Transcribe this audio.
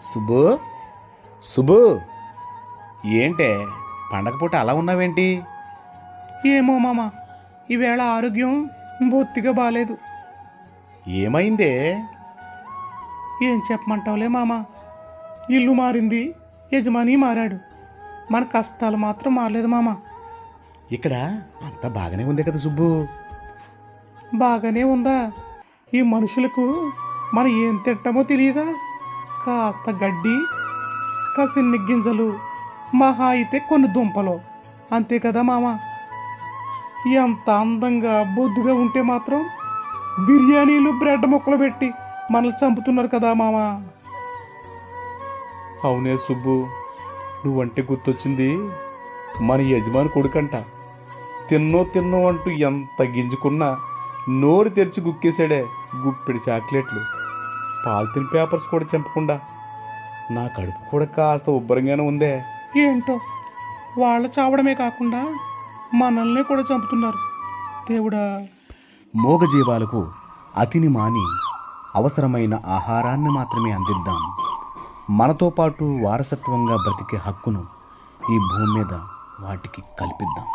సుబ్బు, సుబ్బు, ఏంటే పండగ పూట అలా ఉన్నావేంటి? ఏమో మామ, ఈవేళ ఆరోగ్యం బొత్తిగా బాలేదు. ఏమైందే? ఏం చెప్పమంటావులే మామ, ఇల్లు మారింది, యజమాని మారాడు, మన కష్టాలు మాత్రం మారలేదు మామ. ఇక్కడ అంతా బాగానే ఉంది కదా సుబ్బు. బాగానే ఉందా? ఈ మనుషులకు మనం ఏం తింటామో తెలియదా? కాస్త గడ్డి, కసిన్ని గింజలు, మహా అయితే కొన్ని దుంపలు, అంతే కదా మామ. ఎంత అందంగా బొద్దుగా ఉంటే మాత్రం బిర్యానీలు బ్రెడ్ ముక్కలు పెట్టి మనల్ని చంపుతున్నారు కదా మామ. అవునే సుబ్బు, నువ్వంటే గుర్తొచ్చింది. మన యజమాని కొడుకంట. తిన్నో అంటూ ఎంత గింజుకున్నా నోరు తెరిచి గుక్కేశాడే గుప్పెడి చాక్లెట్లు, పాలిథిన్ పేపర్స్ కూడా చంపకుండా. నా కడుపు కూడా కాస్త ఉబ్బరంగానే ఉందే. ఏంటో, వాళ్ళ చావడమే కాకుండా మనల్ని కూడా చంపుతున్నారు దేవుడా. మూగజీవాలకు అతిని మాని అవసరమైన ఆహారాన్ని మాత్రమే అందిద్దాం. మనతో పాటు వారసత్వంగా బ్రతికే హక్కును ఈ భూమి మీద వాటికి కల్పిద్దాం.